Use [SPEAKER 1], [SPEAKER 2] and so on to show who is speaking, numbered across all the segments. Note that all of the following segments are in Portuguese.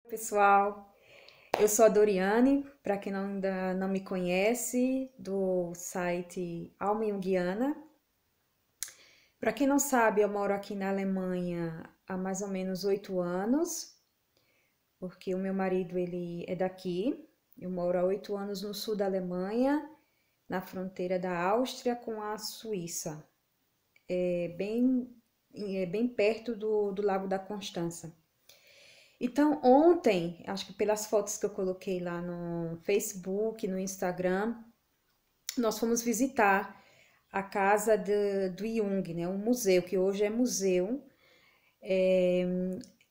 [SPEAKER 1] Pessoal, eu sou a Doriane, para quem ainda não me conhece, do site Alma Junguiana. Para quem não sabe, eu moro aqui na Alemanha há mais ou menos 8 anos, porque o meu marido ele é daqui. Eu moro há 8 anos no sul da Alemanha, na fronteira da Áustria com a Suíça. É bem perto do Lago da Constança. Então, ontem, acho que pelas fotos que eu coloquei lá no Facebook, no Instagram, nós fomos visitar a casa do Jung, né? Um museu, que hoje é museu,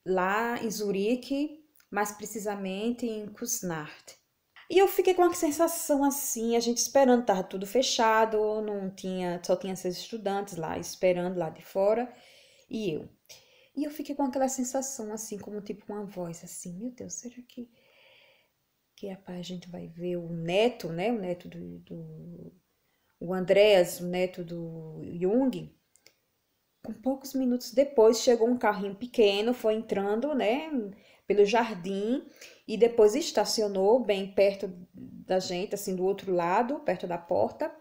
[SPEAKER 1] lá em Zurique, mais precisamente em Kusnacht. E eu fiquei com uma sensação assim, a gente esperando, tava tudo fechado, não tinha, só tinha seus estudantes lá esperando lá de fora e eu. E eu fiquei com aquela sensação assim, como tipo uma voz assim, meu Deus, será que rapaz, a gente vai ver o neto, né? O neto o Andreas, o neto do Jung. Com poucos minutos depois chegou um carrinho pequeno, foi entrando, né, pelo jardim e depois estacionou bem perto da gente, assim, do outro lado, perto da porta.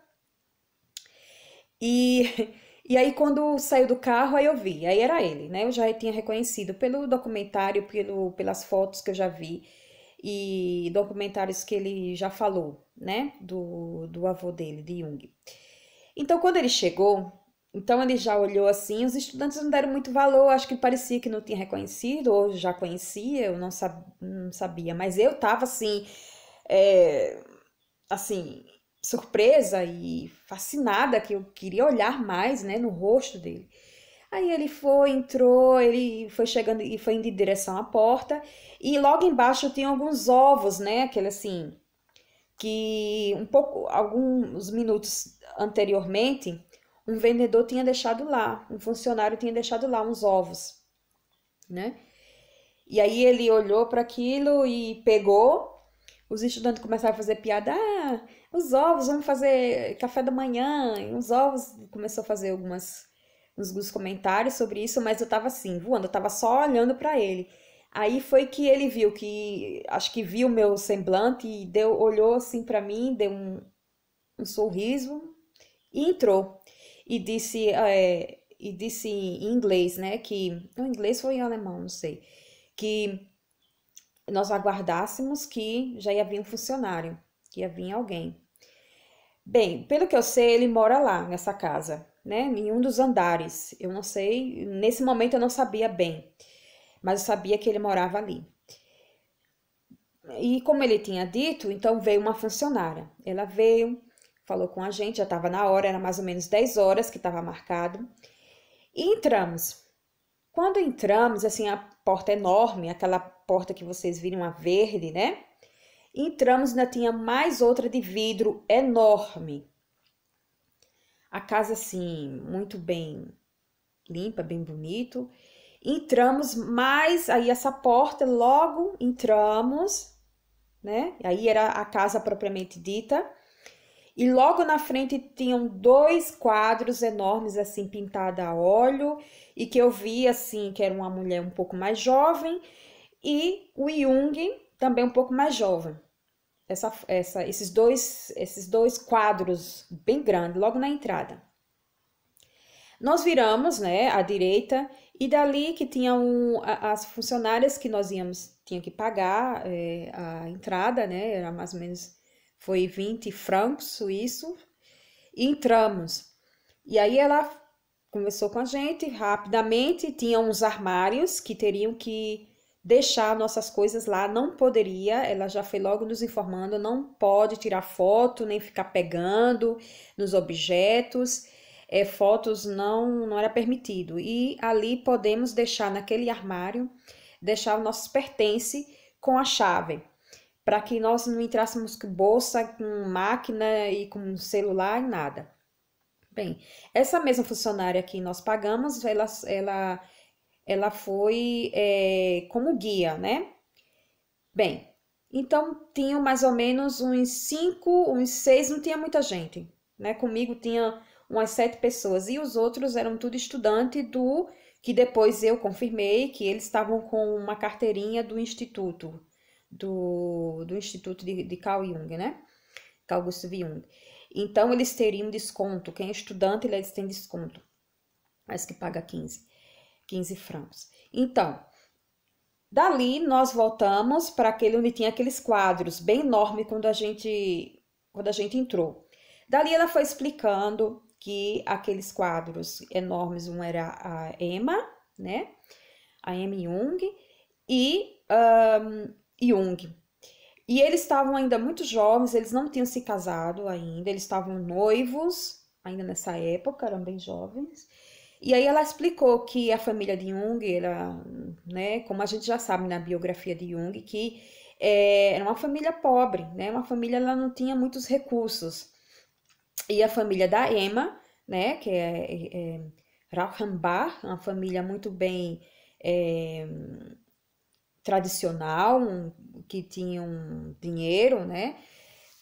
[SPEAKER 1] E, e aí, quando saiu do carro, aí eu vi, aí era ele, né? Eu já tinha reconhecido pelo documentário, pelas fotos que eu já vi e documentários que ele já falou, né? Do avô dele, de Jung. Então, quando ele chegou, então ele já olhou assim, os estudantes não deram muito valor, acho que parecia que não tinha reconhecido, ou já conhecia, eu não sabia, mas eu tava assim, é, assim, surpresa e fascinada, que eu queria olhar mais, né, no rosto dele. Aí ele foi, entrou, ele foi chegando e foi indo em direção à porta, e logo embaixo tinha alguns ovos, né, aquele assim, que um pouco, alguns minutos anteriormente, um vendedor tinha deixado lá, um funcionário tinha deixado lá uns ovos, né? E aí ele olhou para aquilo e pegou. Os estudantes começaram a fazer piada. Ah, os ovos, vamos fazer café da manhã. E os ovos. Começou a fazer alguns comentários sobre isso, mas eu tava assim, voando, eu tava só olhando para ele. Aí foi que ele viu que, acho que viu o meu semblante e olhou assim para mim, deu um sorriso e entrou. E disse em inglês, né, que, no inglês foi em alemão, não sei, que nós aguardássemos que já ia vir um funcionário, que ia vir alguém. Bem, pelo que eu sei, ele mora lá, nessa casa, né? Em um dos andares. Eu não sei, nesse momento eu não sabia bem, mas eu sabia que ele morava ali. E como ele tinha dito, então veio uma funcionária. Ela veio, falou com a gente, já estava na hora, era mais ou menos 10 horas que estava marcado. E entramos. Quando entramos, assim, a porta enorme, aquela porta que vocês viram, a verde, né? Entramos, ainda tinha mais outra de vidro enorme. A casa, assim, muito bem limpa, bem bonito. Entramos, mas aí essa porta, logo entramos, né? Aí era a casa propriamente dita. E logo na frente tinham dois quadros enormes, assim, pintada a óleo, e que eu vi, assim, que era uma mulher um pouco mais jovem, e o Jung também um pouco mais jovem. Esses dois quadros bem grandes, logo na entrada. Nós viramos, né, à direita, e dali que tinham as funcionárias que nós tinha que pagar a entrada, né, era mais ou menos, foi 20 francos suíços, e entramos. E aí ela conversou com a gente rapidamente, tinha uns armários que teriam que deixar nossas coisas lá, não poderia, ela já foi logo nos informando, não pode tirar foto, nem ficar pegando nos objetos, fotos não era permitido. E ali podemos deixar naquele armário, deixar os nossos pertences com a chave, para que nós não entrássemos com bolsa, com máquina e com celular e nada. Bem, essa mesma funcionária que nós pagamos, ela foi como guia, né? Bem, então tinham mais ou menos uns 5, uns 6, não tinha muita gente, né? Comigo tinha umas 7 pessoas e os outros eram tudo estudante do que depois eu confirmei que eles estavam com uma carteirinha do Instituto, do Instituto de Carl Jung, né? Carl Gustav Jung. Então, eles teriam desconto. Quem é estudante, eles têm desconto. Mas que paga 15 francos. Então, dali nós voltamos para aquele onde tinha aqueles quadros bem enormes quando a gente entrou. Dali ela foi explicando que aqueles quadros enormes, um era a Emma, né? A Emma Jung e Jung. E eles estavam ainda muito jovens, eles não tinham se casado ainda, eles estavam noivos ainda nessa época, eram bem jovens. E aí ela explicou que a família de Jung era, né, como a gente já sabe na biografia de Jung, que era uma família pobre, né, uma família ela não tinha muitos recursos. E a família da Emma, né, que é Rauchenbach, uma família muito bem tradicional, que tinham dinheiro, né?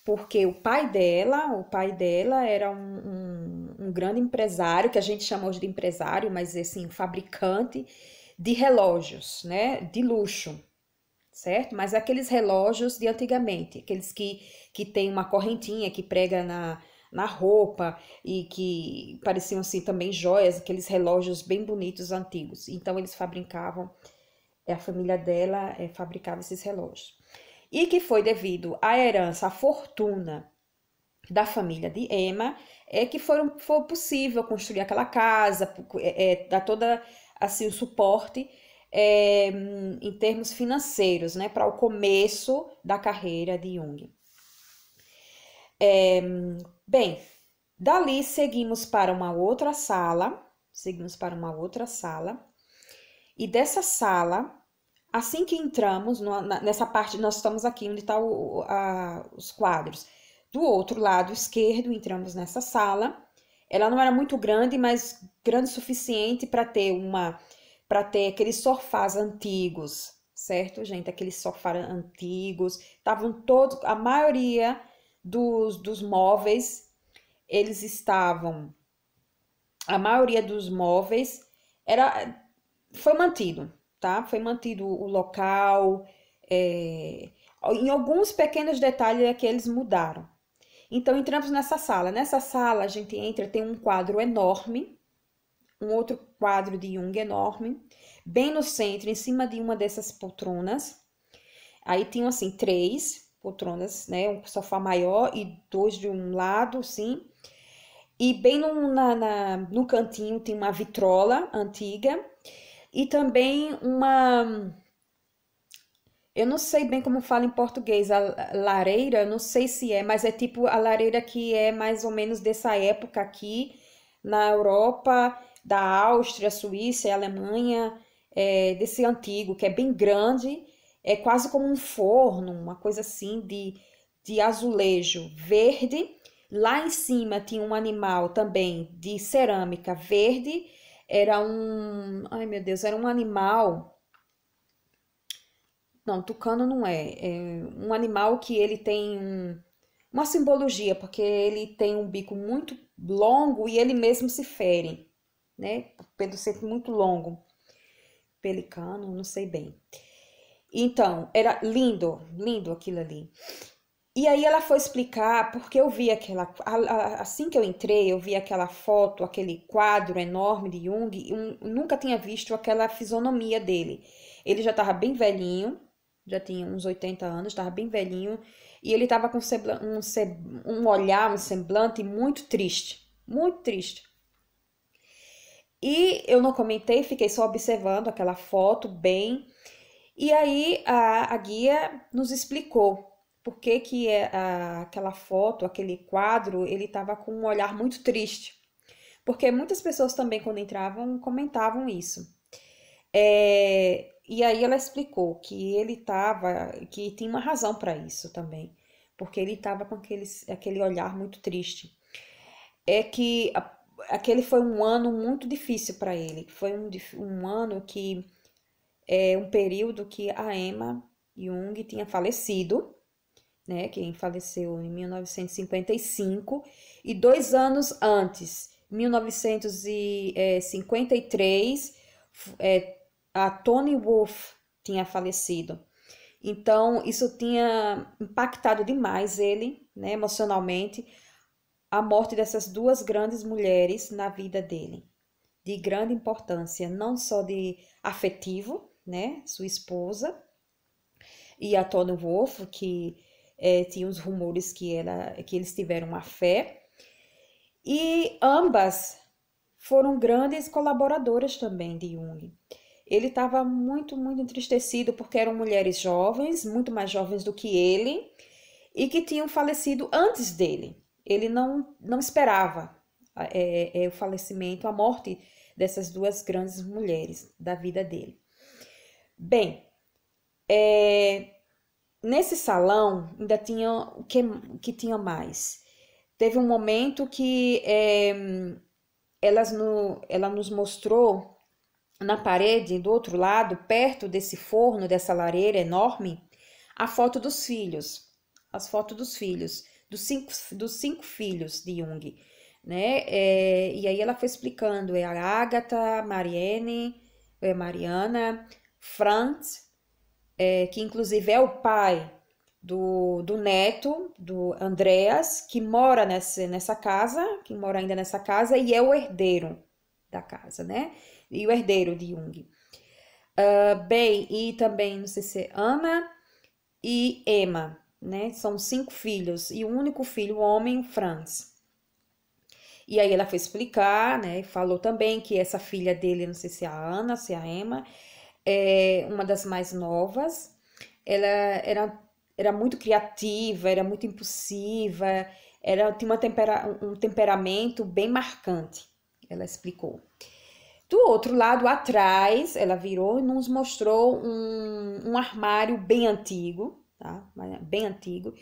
[SPEAKER 1] Porque o pai dela era um grande empresário, que a gente chama hoje de empresário, mas assim, fabricante de relógios, né? De luxo, certo? Mas aqueles relógios de antigamente, aqueles que tem uma correntinha que prega na roupa e que pareciam assim também joias, aqueles relógios bem bonitos antigos. Então eles fabricavam, a família dela fabricava esses relógios. E que foi devido à herança, à fortuna da família de Emma, que foi possível construir aquela casa, dar toda assim o suporte em termos financeiros, né, para o começo da carreira de Jung. Bem, dali seguimos para uma outra sala, e dessa sala, assim que entramos nessa parte, nós estamos aqui onde estão os quadros. Do outro lado esquerdo, entramos nessa sala. Ela não era muito grande, mas grande o suficiente para ter aqueles sofás antigos, certo, gente? Aqueles sofás antigos. Estavam todos, a maioria dos móveis, eles estavam. A maioria dos móveis foi mantido, tá? Foi mantido o local. Em alguns pequenos detalhes é que eles mudaram. Então, entramos nessa sala. Nessa sala, a gente entra, tem um quadro enorme, um outro quadro de Jung enorme, bem no centro, em cima de uma dessas poltronas. Aí tinham, assim, 3 poltronas, né? Um sofá maior e 2 de um lado, assim. E bem no cantinho tem uma vitrola antiga e também eu não sei bem como fala em português, a lareira, eu não sei se mas é tipo a lareira que é mais ou menos dessa época aqui na Europa, da Áustria, Suíça e Alemanha, desse antigo, que é bem grande, é quase como um forno, uma coisa assim de azulejo verde. Lá em cima tinha um animal também de cerâmica verde, ai meu Deus, era um animal. Não, tucano não é. É um animal que ele tem uma simbologia, porque ele tem um bico muito longo e ele mesmo se fere, né? Pelo ser muito longo. Pelicano, não sei bem. Então, era lindo, lindo aquilo ali. E aí ela foi explicar, porque eu vi assim que eu entrei, eu vi aquela foto, aquele quadro enorme de Jung, e eu nunca tinha visto aquela fisionomia dele. Ele já estava bem velhinho, já tinha uns 80 anos, estava bem velhinho, e ele estava com um olhar, um semblante muito triste, muito triste. E eu não comentei, fiquei só observando aquela foto bem, e aí a guia nos explicou por que que aquela foto, aquele quadro, ele estava com um olhar muito triste. Porque muitas pessoas também, quando entravam, comentavam isso. E aí ela explicou que que tinha uma razão para isso também, porque ele estava com aquele olhar muito triste. É que aquele foi um ano muito difícil para ele, foi um ano que um período que a Emma Jung tinha falecido, né? Quem faleceu em 1955 e 2 anos antes, 1953, A Toni Wolff tinha falecido. Então, isso tinha impactado demais ele, né, emocionalmente, a morte dessas duas grandes mulheres na vida dele, de grande importância, não só de afetivo, né, sua esposa, e a Toni Wolff, que tinha os rumores que eles tiveram uma fé, e ambas foram grandes colaboradoras também de Jung. Ele estava muito, muito entristecido porque eram mulheres jovens, muito mais jovens do que ele, e que tinham falecido antes dele. Ele não esperava o falecimento, a morte dessas duas grandes mulheres da vida dele. Bem, nesse salão ainda tinha o que tinha mais. Teve um momento que ela nos mostrou na parede do outro lado, perto desse forno, dessa lareira enorme, a foto dos filhos, as fotos dos filhos, dos cinco filhos de Jung, né? E aí ela foi explicando, a Agatha, Mariana, Franz, que inclusive é o pai do neto, do Andreas, que mora nessa casa, que mora ainda nessa casa e é o herdeiro da casa, né? E o herdeiro de Jung. Bem, e também, não sei se é Ana e Emma, né? São 5 filhos e o único filho, o homem, Franz. E aí ela foi explicar, né? Falou também que essa filha dele, não sei se é a Ana, se é a Emma, é uma das mais novas. Ela era muito criativa, era muito impulsiva, tinha um temperamento bem marcante, ela explicou. Do outro lado, atrás, ela virou e nos mostrou um armário bem antigo, tá? Bem antigo.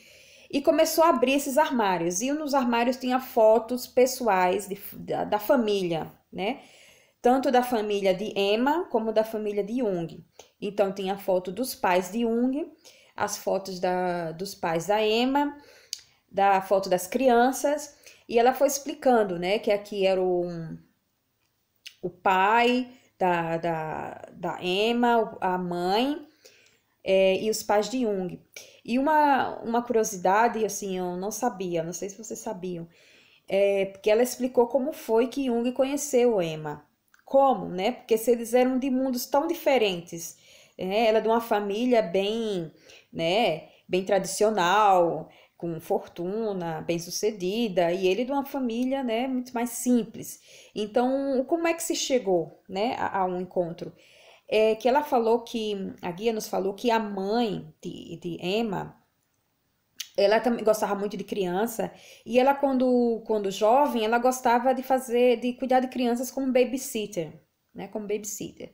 [SPEAKER 1] E começou a abrir esses armários. E nos armários tinha fotos pessoais da família, né? Tanto da família de Emma como da família de Jung. Então, tinha foto dos pais de Jung, as fotos dos pais da Emma, da foto das crianças. E ela foi explicando, né? Que aqui era o pai da Emma, a mãe, e os pais de Jung. E uma curiosidade, assim, eu não sabia, não sei se vocês sabiam, porque ela explicou como foi que Jung conheceu Emma. Como, né? Porque se eles eram de mundos tão diferentes, ela é de uma família bem, né, bem tradicional, com fortuna, bem-sucedida, e ele de uma família, né, muito mais simples. Então, como é que se chegou, né, a um encontro? Que ela falou que, a guia nos falou que a mãe de Emma, ela também gostava muito de criança, e ela, quando jovem, ela gostava de cuidar de crianças como babysitter, né, como babysitter,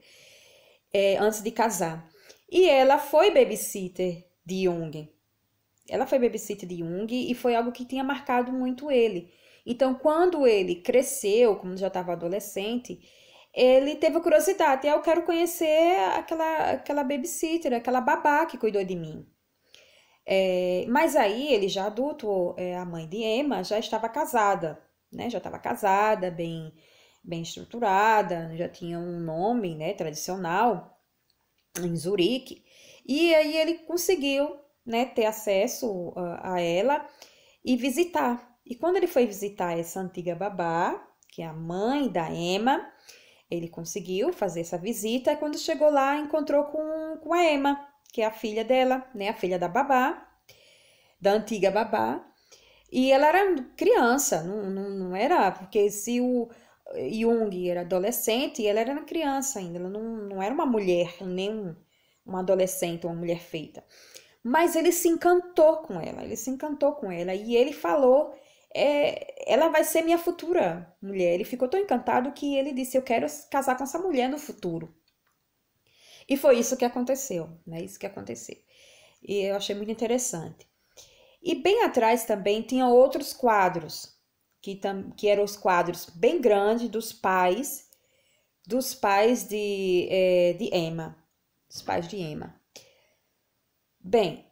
[SPEAKER 1] antes de casar. E ela foi babysitter de Jung. Ela foi babysitter de Jung e foi algo que tinha marcado muito ele. Então, quando ele cresceu, como já estava adolescente, ele teve curiosidade. Eu quero conhecer aquela babysitter, aquela babá que cuidou de mim. Mas aí, ele já adulto, a mãe de Emma já estava casada, né? Já estava casada, bem estruturada, já tinha um nome, né, tradicional em Zurique. E aí ele conseguiu, né, ter acesso a ela e visitar. E quando ele foi visitar essa antiga babá, que é a mãe da Emma, ele conseguiu fazer essa visita. E quando chegou lá, encontrou com a Emma, que é a filha dela, né, a filha da babá, da antiga babá. E ela era criança, não era, porque se o Jung era adolescente, ela era criança ainda, ela não era uma mulher, nem uma adolescente, uma mulher feita. Mas ele se encantou com ela, e ele falou, ela vai ser minha futura mulher. Ele ficou tão encantado que ele disse, eu quero casar com essa mulher no futuro. E foi isso que aconteceu, né? Isso que aconteceu. E eu achei muito interessante. E bem atrás também tinha outros quadros, que eram os quadros bem grandes dos pais de Emma, dos pais de Emma. Bem,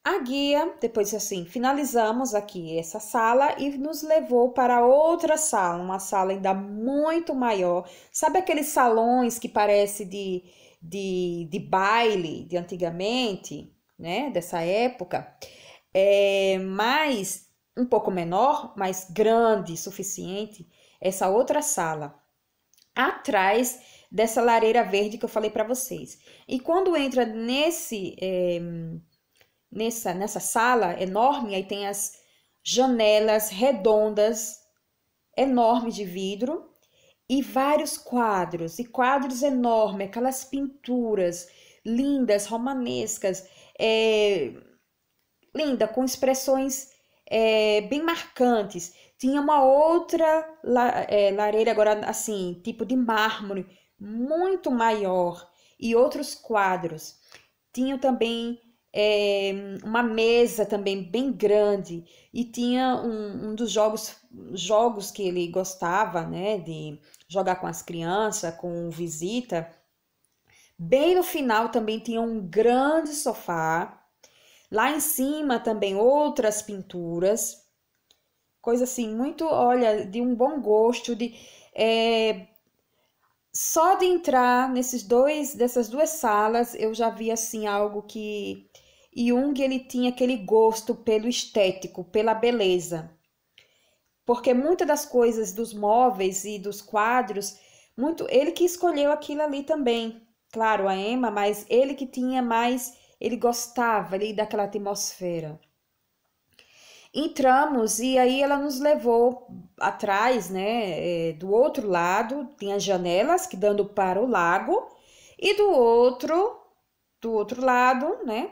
[SPEAKER 1] A guia, depois assim, finalizamos aqui essa sala e nos levou para outra sala, uma sala ainda muito maior. Sabe aqueles salões que parece de baile de antigamente, né? Dessa época? Mas um pouco menor, mas grande, suficiente. Essa outra sala, atrás dessa lareira verde que eu falei para vocês. E quando entra nessa sala enorme, aí tem as janelas redondas, enormes de vidro, e vários quadros, e quadros enormes, aquelas pinturas lindas, romanescas, linda, com expressões bem marcantes. Tinha uma outra lareira, agora assim, tipo de mármore, muito maior, e outros quadros. Tinha também uma mesa também bem grande, e tinha um dos jogos que ele gostava, né, de jogar com as crianças, com visita. Bem no final também tinha um grande sofá. Lá em cima também outras pinturas, coisa assim, muito, olha, de um bom gosto, só de entrar dessas duas salas, eu já vi assim algo que Jung ele tinha aquele gosto pelo estético, pela beleza, porque muitas das coisas dos móveis e dos quadros, muito ele que escolheu aquilo ali também. Claro, a Emma, mas ele que tinha mais, ele gostava ali daquela atmosfera. Entramos e aí ela nos levou atrás, né, do outro lado, tinha janelas que dando para o lago, e do outro lado, né,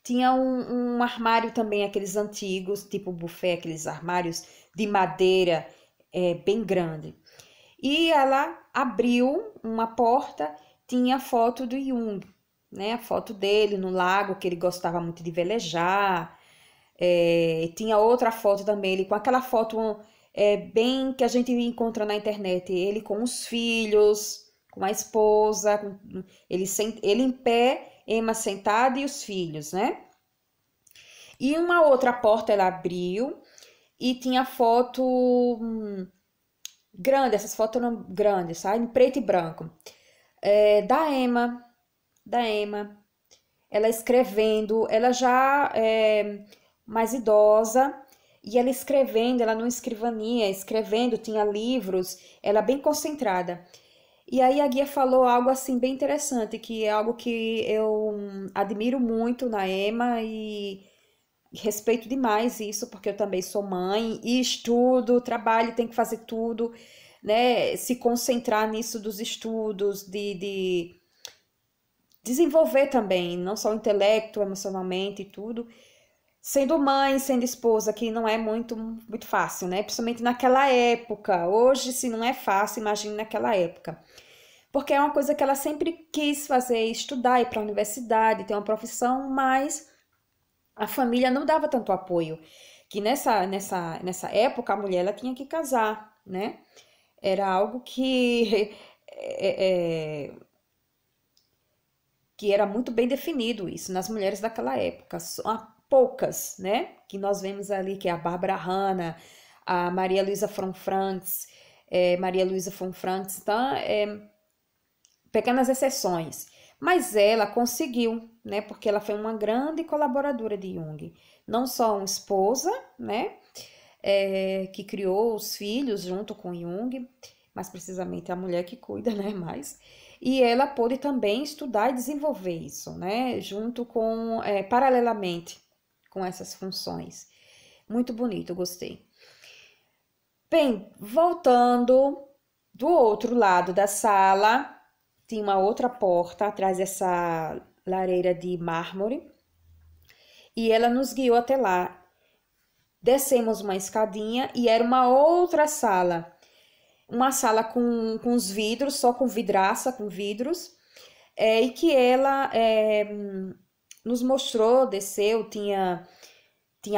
[SPEAKER 1] tinha um armário também, aqueles antigos, tipo buffet, aqueles armários de madeira bem grande. E ela abriu uma porta, tinha a foto do Jung, né, a foto dele no lago, que ele gostava muito de velejar. Tinha outra foto também, ele com aquela foto bem que a gente encontra na internet, ele com os filhos, com a esposa, ele em pé, Emma sentada e os filhos, né? E uma outra porta ela abriu e tinha foto grande, essas fotos eram grandes, sabe? Em preto e branco. Da Emma, ela escrevendo, ela já mais idosa, e ela escrevendo, ela não escrivania, escrevendo, tinha livros, ela bem concentrada. E aí a guia falou algo assim bem interessante, que é algo que eu admiro muito na Emma e respeito demais isso, porque eu também sou mãe e estudo, trabalho, tenho que fazer tudo, né? Se concentrar nisso dos estudos, de desenvolver também, não só o intelecto, emocionalmente e tudo. Sendo mãe, sendo esposa, que não é muito fácil, né? Principalmente naquela época. Hoje, se não é fácil, imagine naquela época. Porque é uma coisa que ela sempre quis fazer, estudar, ir para a universidade, ter uma profissão, mas a família não dava tanto apoio. Que nessa época a mulher ela tinha que casar, né? Era algo é, é, que era muito bem definido isso nas mulheres daquela época. Há poucas, né? Que nós vemos ali, que é a Bárbara Hanna, a Maria Luísa von Franz, então, pequenas exceções. Mas ela conseguiu, né? Porque ela foi uma grande colaboradora de Jung. Não só uma esposa, né? Que criou os filhos junto com Jung, mas precisamente a mulher que cuida, né? E ela pôde também estudar e desenvolver isso, né? Junto com, paralelamente com essas funções. Muito bonito, gostei. Bem, voltando do outro lado da sala, tinha uma outra porta atrás dessa lareira de mármore e ela nos guiou até lá. Descemos uma escadinha e era uma outra sala. Uma sala com os vidros, só com vidraça, com vidros, e que ela nos mostrou, desceu, tinha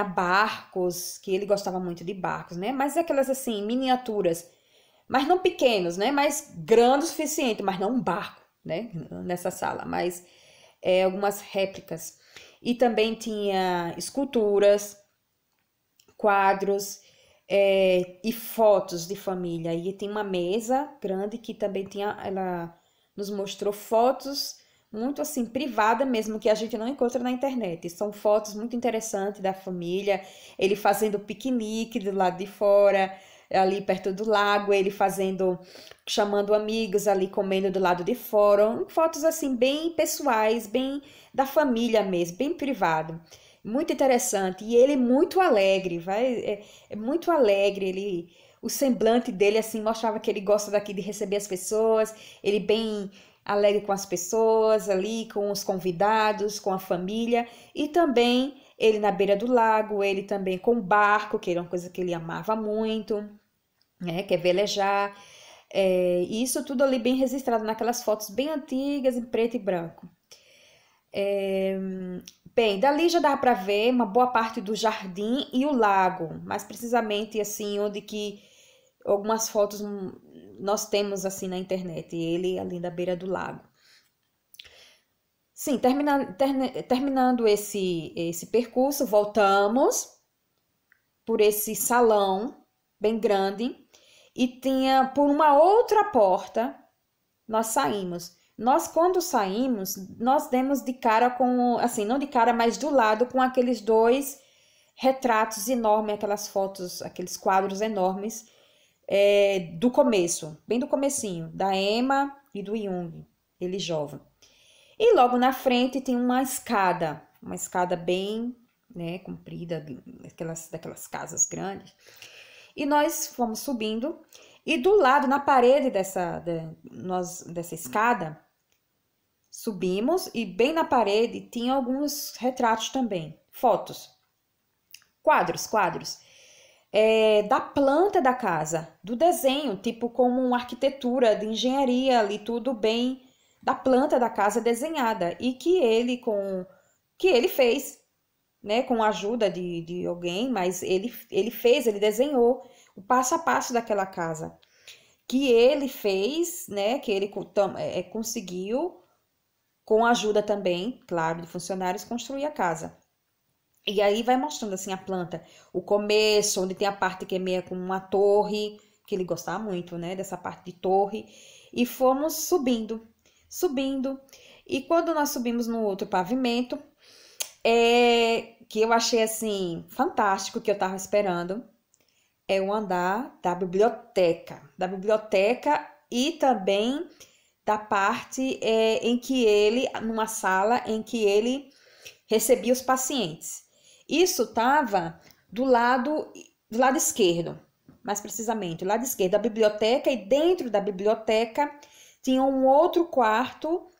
[SPEAKER 1] barcos, que ele gostava muito de barcos, né? Mas aquelas assim, miniaturas, mas não pequenos, né? Mas grandes o suficiente, mas não um barco, né? Nessa sala, mas algumas réplicas. E também tinha esculturas, quadros, e fotos de família. E tem uma mesa grande que também tinha, ela nos mostrou fotos muito assim, privada mesmo, que a gente não encontra na internet. São fotos muito interessantes da família, ele fazendo piquenique do lado de fora, ali perto do lago, ele fazendo, chamando amigos ali, comendo do lado de fora. Fotos assim, bem pessoais, bem da família mesmo, bem privado. Muito interessante. E ele muito alegre, é muito alegre. O semblante dele assim mostrava que ele gosta daqui de receber as pessoas. Ele bem alegre com as pessoas ali, com os convidados, com a família. E também ele na beira do lago, ele também com o barco, que era uma coisa que ele amava muito, né? Que é velejar. E isso tudo ali bem registrado naquelas fotos bem antigas, em preto e branco. Bem, dali já dá para ver uma boa parte do jardim e o lago, mais precisamente assim, onde que algumas fotos nós temos assim na internet, ele ali da beira do lago. Sim, terminando esse percurso, voltamos por esse salão bem grande e tinha por uma outra porta nós saímos. Nós, quando saímos, nós demos de cara com, assim, não de cara, mas do lado com aqueles dois retratos enormes, aquelas fotos, aqueles quadros enormes do começo, bem do comecinho, da Emma e do Jung, ele jovem. E logo na frente tem uma escada bem, né, comprida, daquelas casas grandes. E nós fomos subindo e do lado, na parede dessa escada, subimos e bem na parede tinha alguns retratos também, fotos, quadros, da planta da casa, do desenho, tipo como uma arquitetura de engenharia ali, tudo bem da planta da casa desenhada e que ele fez, né, com a ajuda de alguém, mas ele desenhou o passo a passo daquela casa, que ele fez, né, que ele conseguiu, com a ajuda também, claro, de funcionários, construir a casa. E aí vai mostrando assim a planta, o começo, onde tem a parte que é meio com uma torre, que ele gostava muito, né, dessa parte de torre, e fomos subindo, e quando nós subimos no outro pavimento, que eu achei assim fantástico, que eu tava esperando, é o andar da biblioteca e também da parte em que numa sala em que ele recebia os pacientes. Isso estava do lado esquerdo, mais precisamente, do lado esquerdo da biblioteca, e dentro da biblioteca tinha um outro quarto,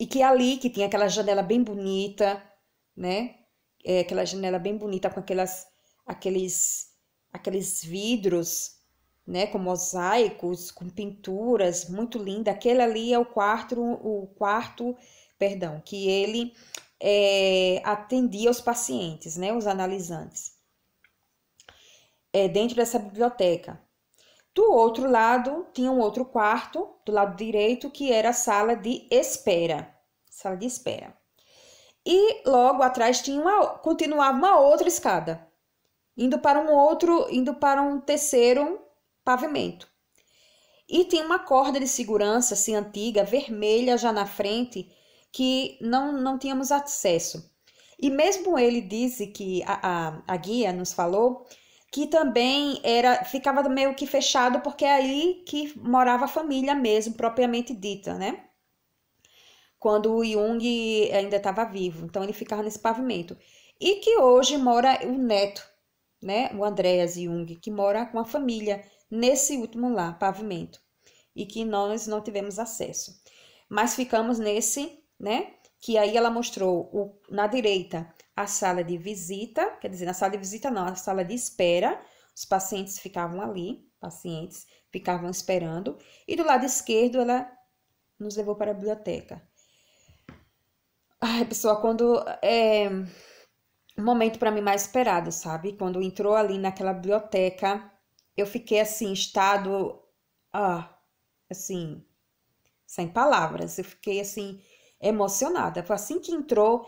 [SPEAKER 1] e que tinha aquela janela bem bonita, né? Aquela janela bem bonita com aqueles vidros, né, com mosaicos, com pinturas, muito linda. Aquele ali é perdão, que ele atendia os pacientes, né, os analisantes, dentro dessa biblioteca. Do outro lado, tinha um outro quarto, do lado direito, que era a sala de espera. Sala de espera. E logo atrás continuava uma outra escada, indo para um terceiro pavimento. E tem uma corda de segurança, assim, antiga, vermelha já na frente, que não tínhamos acesso. E mesmo ele disse que a guia nos falou que também ficava meio que fechado, porque é aí que morava a família mesmo, propriamente dita, né? Quando o Jung ainda estava vivo, então ele ficava nesse pavimento. E que hoje mora o neto, né? O Andreas Jung, que mora com a família nesse último lá, pavimento, e que nós não tivemos acesso. Mas ficamos nesse, né? Que aí ela mostrou na direita a sala de visita, quer dizer, na sala de visita não, a sala de espera. Os pacientes ficavam ali, esperando, e do lado esquerdo ela nos levou para a biblioteca. Ai, pessoal, quando um momento para mim mais esperado, sabe? Quando entrou ali naquela biblioteca, eu fiquei assim, assim, sem palavras. Eu fiquei assim emocionada. Foi assim que entrou,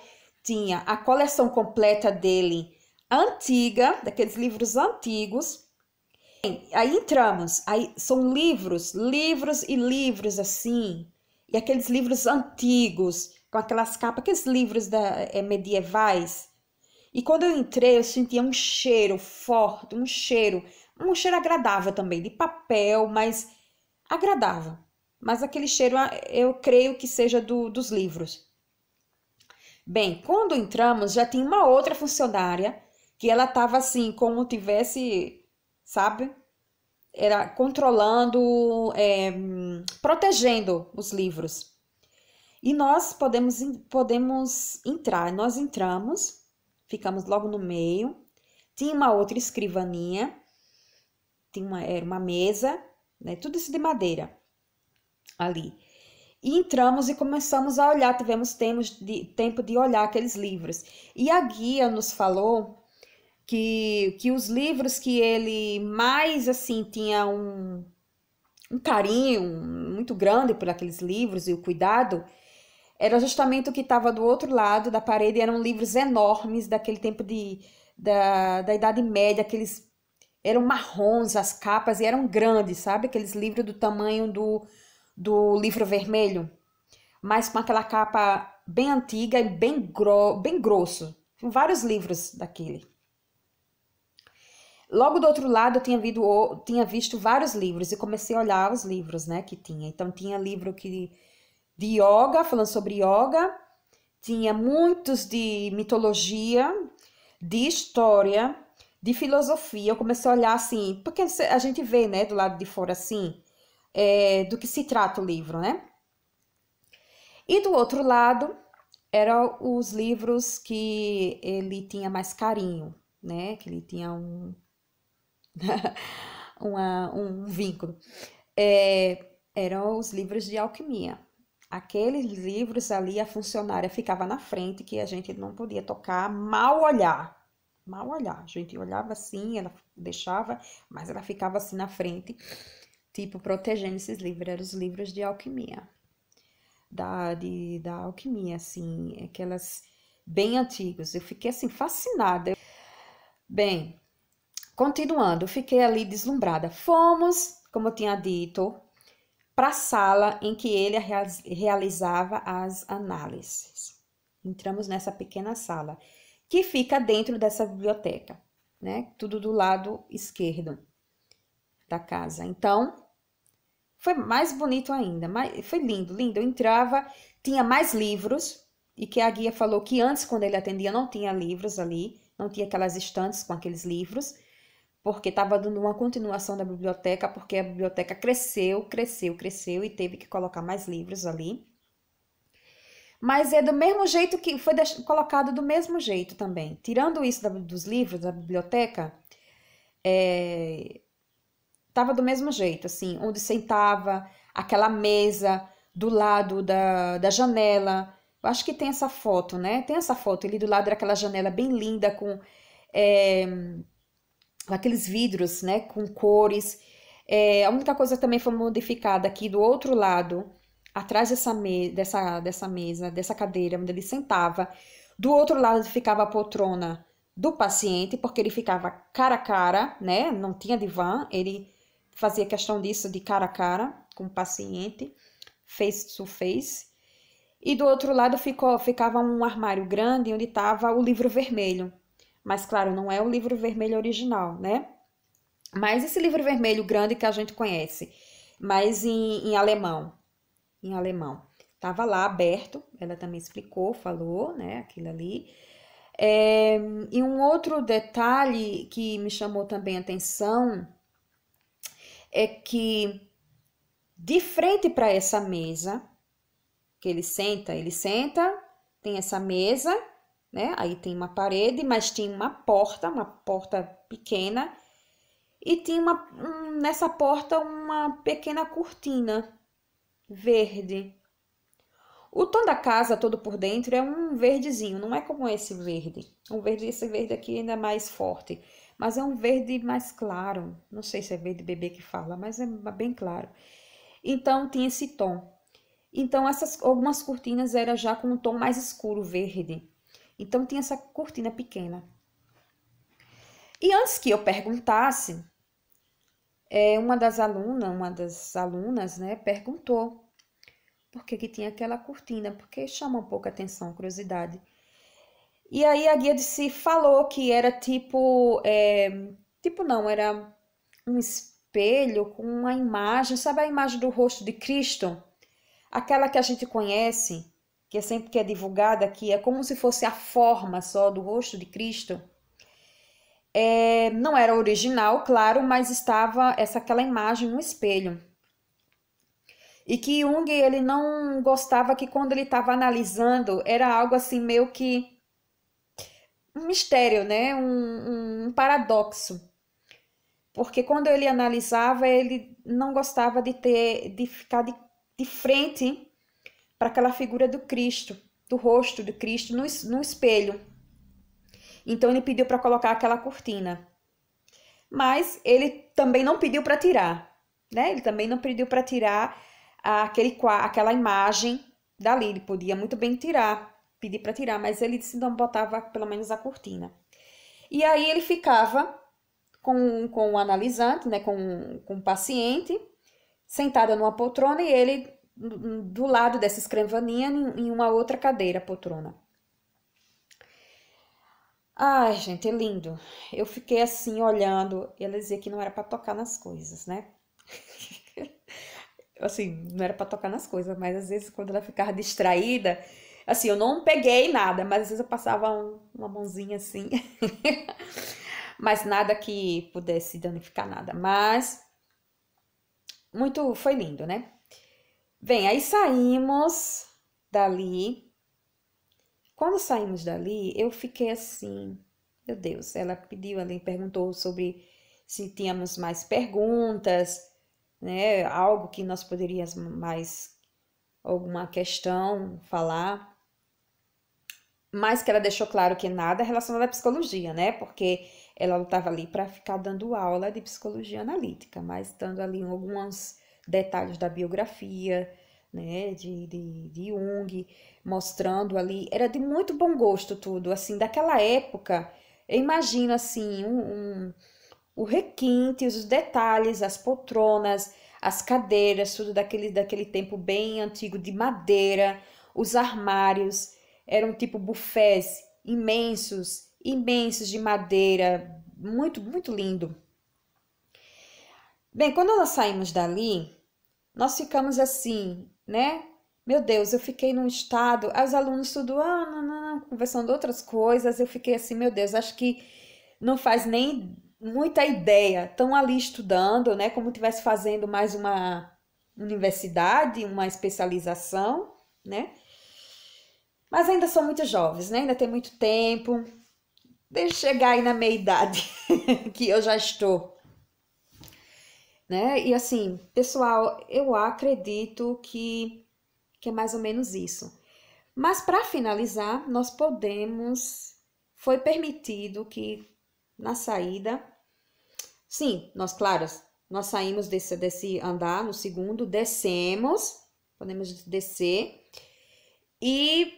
[SPEAKER 1] tinha a coleção completa dele, antiga, daqueles livros antigos. Aí entramos, aí são livros, livros e livros assim, e aqueles livros antigos, com aquelas capas, aqueles livros medievais. E quando eu entrei, eu sentia um cheiro forte, um cheiro agradável também, de papel, mas agradável. Mas aquele cheiro, eu creio que seja dos livros. Bem, quando entramos, já tinha uma outra funcionária, que ela estava assim, como tivesse, sabe? Era controlando, protegendo os livros. E nós podemos entrar. Nós entramos, ficamos logo no meio. Tinha uma outra escrivaninha, era uma mesa, né? Tudo isso de madeira ali. E entramos e começamos a olhar, tivemos tempo de olhar aqueles livros. E a guia nos falou que os livros que ele mais, assim, tinha um carinho muito grande por aqueles livros e o cuidado, era justamente o que estava do outro lado da parede, eram livros enormes daquele tempo da Idade Média, aqueles eram marrons as capas e eram grandes, sabe? Aqueles livros do tamanho do livro vermelho, mas com aquela capa bem antiga e bem grosso. Vários livros daquele. Logo do outro lado, eu tinha visto vários livros e comecei a olhar os livros, né, que tinha. Então, tinha livro de yoga, falando sobre yoga, tinha muitos de mitologia, de história, de filosofia. Eu comecei a olhar assim, porque a gente vê, né, do lado de fora assim, do que se trata o livro, né? E do outro lado, eram os livros que ele tinha mais carinho, né? Que ele tinha um vínculo. Eram os livros de alquimia. Aqueles livros ali, a funcionária ficava na frente, que a gente não podia tocar, mal olhar. Mal olhar. A gente olhava assim, ela deixava, mas ela ficava assim na frente, tipo, protegendo esses livros. Eram os livros de alquimia. Da alquimia, assim, aquelas bem antigos. Eu fiquei assim, fascinada. Bem, continuando, eu fiquei ali deslumbrada. Fomos, como eu tinha dito, para a sala em que ele realizava as análises. Entramos nessa pequena sala, que fica dentro dessa biblioteca, né? Tudo do lado esquerdo da casa. Então, foi mais bonito ainda, foi lindo, lindo. Eu entrava, tinha mais livros, e que a guia falou que antes, quando ele atendia, não tinha livros ali, não tinha aquelas estantes com aqueles livros, porque estava dando uma continuação da biblioteca, porque a biblioteca cresceu e teve que colocar mais livros ali. Mas é do mesmo jeito que foi colocado do mesmo jeito também. Tirando isso dos livros da biblioteca, estava do mesmo jeito, assim, onde sentava, aquela mesa do lado da janela. Eu acho que tem essa foto, né? Tem essa foto ali do lado daquela janela bem linda com aqueles vidros, né? Com cores. A única coisa que também foi modificada aqui do outro lado, atrás dessa mesa, dessa cadeira onde ele sentava. Do outro lado ficava a poltrona do paciente, porque ele ficava cara a cara, né? Não tinha divã, ele fazia questão disso de cara a cara com o paciente, face to face. E do outro lado ficava um armário grande onde estava o livro vermelho. Mas, claro, não é o livro vermelho original, né? Mas esse livro vermelho grande que a gente conhece, mas em alemão. Em alemão. Estava lá aberto, ela também explicou, falou, né? Aquilo ali. E um outro detalhe que me chamou também a atenção é que de frente para essa mesa que ele senta, tem essa mesa, né? Aí tem uma parede, mas tinha uma porta pequena, e tinha nessa porta uma pequena cortina verde. O tom da casa todo por dentro é um verdezinho, não é como esse verde. Esse verde aqui ainda é mais forte, mas é um verde mais claro. Não sei se é verde bebê que fala, mas é bem claro. Então tinha esse tom. Então algumas cortinas eram já com um tom mais escuro, verde. Então tinha essa cortina pequena. E antes que eu perguntasse, uma das alunas, né, perguntou por que que tinha aquela cortina, porque chama um pouco a atenção, curiosidade. E aí a guia falou que era tipo não, era um espelho com uma imagem, sabe a imagem do rosto de Cristo? Aquela que a gente conhece, que é sempre que é divulgada aqui, é como se fosse a forma só do rosto de Cristo. Não era original, claro, mas estava aquela imagem no espelho. E que Jung, ele não gostava que quando ele estava analisando, era algo assim meio que um mistério, né? Um paradoxo. Porque quando ele analisava, ele não gostava de ficar de frente para aquela figura do Cristo, do rosto do Cristo no espelho. Então ele pediu para colocar aquela cortina. Mas ele também não pediu para tirar, né? Ele também não pediu para tirar aquela imagem dali. Ele podia muito bem pedir para tirar, mas ele disse não, botava pelo menos a cortina. E aí ele ficava com o analisante, né? Com o paciente, sentada numa poltrona e ele do lado dessa escrivaninha em uma outra cadeira, poltrona. Ai, gente, é lindo. Eu fiquei assim olhando, e ela dizia que não era para tocar nas coisas, né? Assim, não era para tocar nas coisas, mas às vezes quando ela ficava distraída, assim, eu não peguei nada, mas às vezes eu passava uma mãozinha assim, mas nada que pudesse danificar nada. Mas foi lindo, né? Bem, aí saímos dali. Quando saímos dali, eu fiquei assim, meu Deus, ela pediu ali, perguntou sobre se tínhamos mais perguntas, né? Algo que nós poderíamos mais, alguma questão falar. Mas que ela deixou claro que nada relacionado à psicologia, né? Porque ela não estava ali para ficar dando aula de psicologia analítica, mas dando ali alguns detalhes da biografia, né? De Jung, mostrando ali. Era de muito bom gosto tudo, assim, daquela época. Eu imagino, assim, o requinte, os detalhes, as poltronas, as cadeiras, tudo daquele tempo bem antigo, de madeira, os armários, eram tipo bufés imensos, imensos de madeira, muito, muito lindo. Bem, quando nós saímos dali, nós ficamos assim, né? Meu Deus, eu fiquei num estado, os alunos tudo, não, conversando outras coisas, eu fiquei assim, meu Deus, acho que não faz nem muita ideia. Estão ali estudando, né? Como tivesse fazendo mais uma universidade, uma especialização, né? Mas ainda são muito jovens, né? Ainda tem muito tempo. Deixa eu chegar aí na meia idade, que eu já estou, né? E assim, pessoal, eu acredito que é mais ou menos isso. Mas para finalizar, foi permitido que na saída, sim, nós saímos desse andar no segundo, descemos, podemos descer, e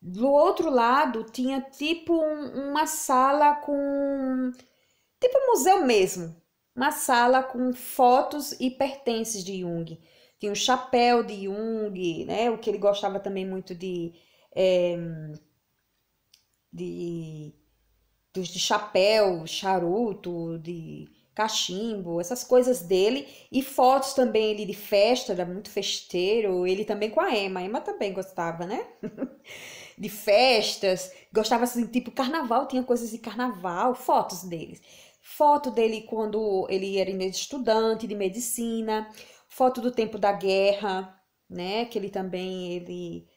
[SPEAKER 1] do outro lado tinha tipo uma sala tipo um museu mesmo, uma sala com fotos e pertences de Jung. Tinha o chapéu de Jung, né? O que ele gostava também muito de de chapéu, charuto, de cachimbo, essas coisas dele, e fotos também ele de festa, era muito festeiro, ele também com a Emma também gostava, né? De festas, gostava assim, tipo carnaval, tinha coisas de carnaval, fotos deles. Foto dele quando ele era estudante de medicina, foto do tempo da guerra, né? Que ele também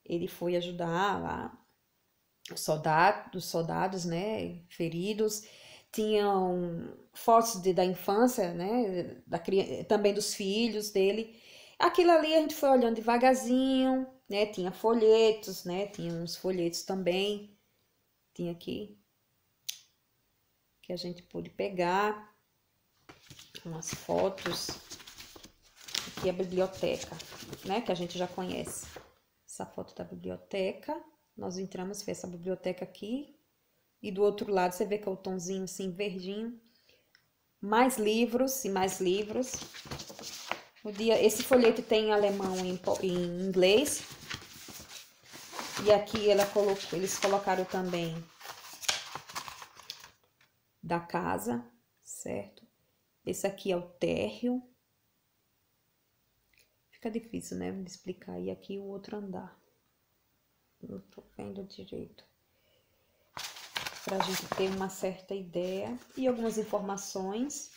[SPEAKER 1] ele foi ajudar lá dos soldados, né, feridos, tinham fotos da infância, né, também dos filhos dele. Aquilo ali a gente foi olhando devagarzinho, né, tinha folhetos, né, tinha uns folhetos também, tinha aqui, que a gente pôde pegar, umas fotos, aqui a biblioteca, né, que a gente já conhece, essa foto da biblioteca, Nós entramos, foi essa biblioteca aqui. E do outro lado você vê que é o tonzinho assim, verdinho. Mais livros e mais livros. Esse folheto tem em alemão e em inglês. E aqui eles colocaram também da casa, certo? Esse aqui é o térreo. Fica difícil, né, de explicar. E aqui o outro andar. Não tô vendo direito. Pra gente ter uma certa ideia. E algumas informações.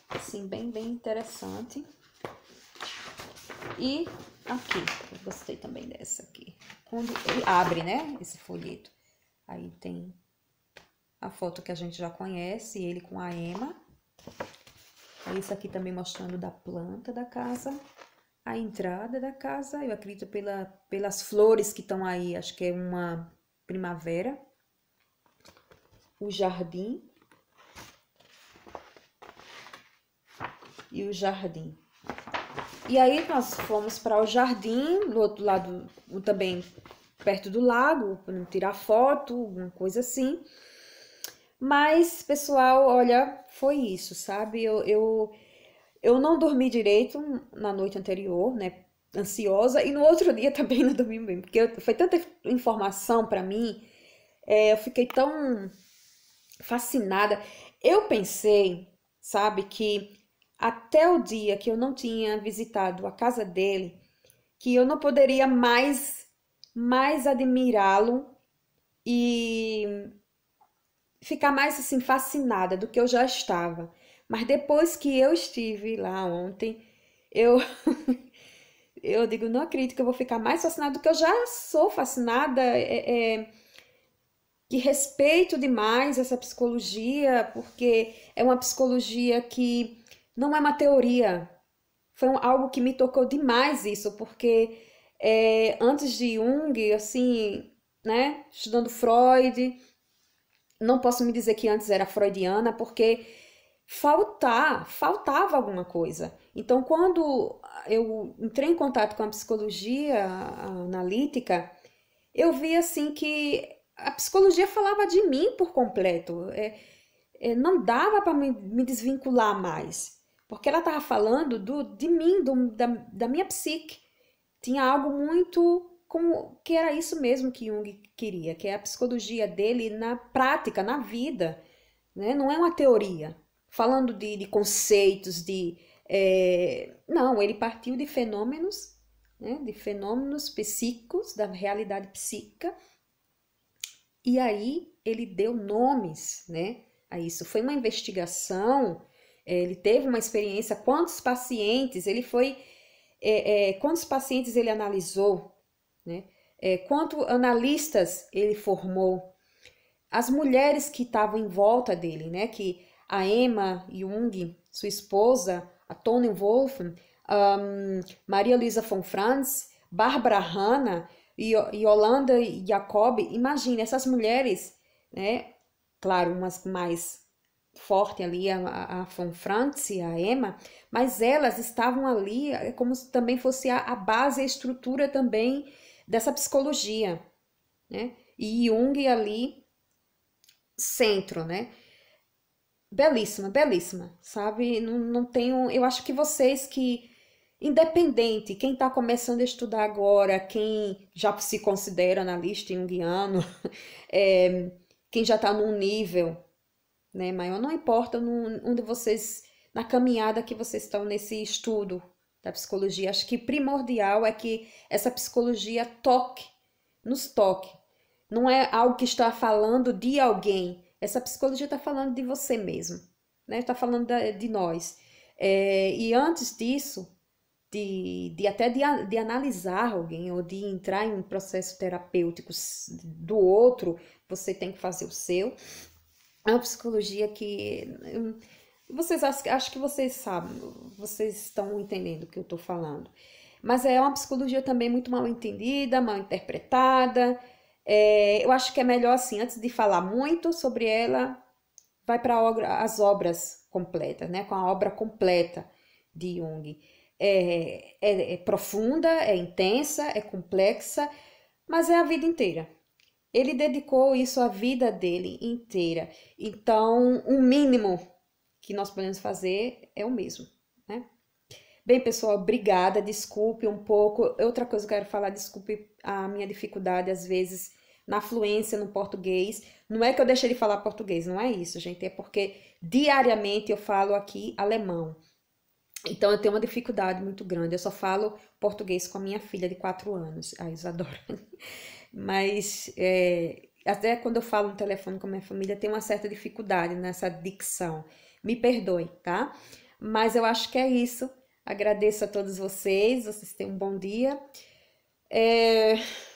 [SPEAKER 1] Assim, bem interessante. E aqui, eu gostei também dessa aqui. Quando ele abre, né, esse folheto. Aí tem a foto que a gente já conhece, ele com a Emma. Isso aqui também mostrando da planta da casa, a entrada da casa, eu acredito pelas flores que estão aí, acho que é uma primavera. O jardim. E o jardim. E aí nós fomos para o jardim, do outro lado também perto do lago, para tirar foto, alguma coisa assim. Mas, pessoal, olha, foi isso, sabe? Eu não dormi direito na noite anterior, né? Ansiosa, e no outro dia também não dormi bem, porque foi tanta informação para mim, eu fiquei tão fascinada. Eu pensei, sabe, que até o dia que eu não tinha visitado a casa dele, que eu não poderia mais admirá-lo e ficar mais assim fascinada do que eu já estava. Mas depois que eu estive lá ontem, eu eu digo, não acredito que eu vou ficar mais fascinada do que eu já sou fascinada. Que respeito demais essa psicologia, porque é uma psicologia que não é uma teoria. Foi algo que me tocou demais isso, porque antes de Jung, assim, né, estudando Freud, não posso me dizer que antes era freudiana, porque faltava alguma coisa. Então, quando eu entrei em contato com a psicologia analítica, eu vi assim que a psicologia falava de mim por completo. Não dava para me desvincular mais, porque ela estava falando de mim, da minha psique. Tinha algo muito como que era isso mesmo que Jung queria, que é a psicologia dele na prática, na vida, né? Não é uma teoria, falando de conceitos, não, ele partiu de fenômenos, né? De fenômenos psíquicos, da realidade psíquica, e aí ele deu nomes, né, a isso. Foi uma investigação, ele teve uma experiência, quantos pacientes ele analisou, né? Quantos analistas ele formou, as mulheres que estavam em volta dele, né? Que a Emma Jung, sua esposa, a Toni Wolff, Maria Luisa von Franz, Barbara Hanna e Yolanda Jacob, imagine essas mulheres, né? Claro, umas mais forte ali, a von Franz e a Emma, mas elas estavam ali como se também fosse a base, a estrutura também dessa psicologia, né? E Jung ali, centro, né? Belíssima, belíssima, sabe? Não tenho, eu acho que vocês que, independente, quem está começando a estudar agora, quem já se considera analista junguiano, quem já está num nível, né, maior, não importa onde vocês, na caminhada que vocês estão nesse estudo da psicologia, acho que primordial é que essa psicologia nos toque. Não é algo que está falando de alguém, essa psicologia está falando de você mesmo, né? Está falando de nós. E antes disso, de analisar alguém ou de entrar em um processo terapêutico do outro, você tem que fazer o seu. É uma psicologia que vocês acho que vocês sabem, vocês estão entendendo o que eu estou falando. Mas é uma psicologia também muito mal entendida, mal interpretada. Eu acho que é melhor assim, antes de falar muito sobre ela, vai para as obras completas, né? Com a obra completa de Jung. É profunda, é intensa, é complexa, mas é a vida inteira. Ele dedicou isso à vida dele inteira. Então, o mínimo que nós podemos fazer é o mesmo, né? Bem, pessoal, obrigada. Desculpe um pouco. Outra coisa que eu quero falar, desculpe a minha dificuldade, às vezes, na fluência no português. Não é que eu deixei de falar português, não é isso, gente. É porque diariamente eu falo aqui alemão. Então, eu tenho uma dificuldade muito grande. Eu só falo português com a minha filha de 4 anos, a Isadora. Mas, até quando eu falo no telefone com a minha família, tem uma certa dificuldade nessa dicção. Me perdoe, tá? Mas eu acho que é isso. Agradeço a todos vocês. Vocês tenham um bom dia.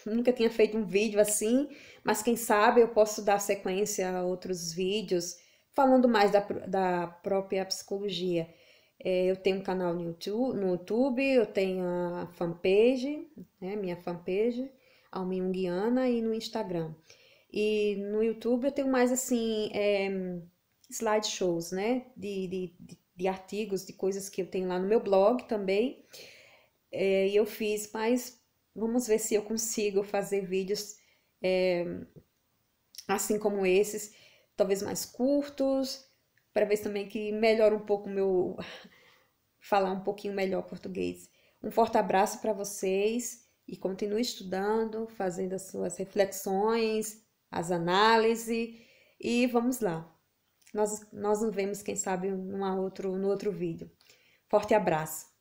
[SPEAKER 1] Nunca tinha feito um vídeo assim, mas quem sabe eu posso dar sequência a outros vídeos falando mais da própria psicologia. Eu tenho um canal no YouTube, eu tenho a fanpage, né, minha fanpage, Alma Junguiana, e no Instagram. E no YouTube eu tenho mais assim, slideshows, né, de artigos, de coisas que eu tenho lá no meu blog também. E eu fiz, mas vamos ver se eu consigo fazer vídeos assim como esses, talvez mais curtos, para ver também que melhora um pouco o meu falar um pouquinho melhor português. Um forte abraço para vocês e continue estudando, fazendo as suas reflexões, as análises e vamos lá. Nós nos vemos, quem sabe, no outro vídeo. Forte abraço!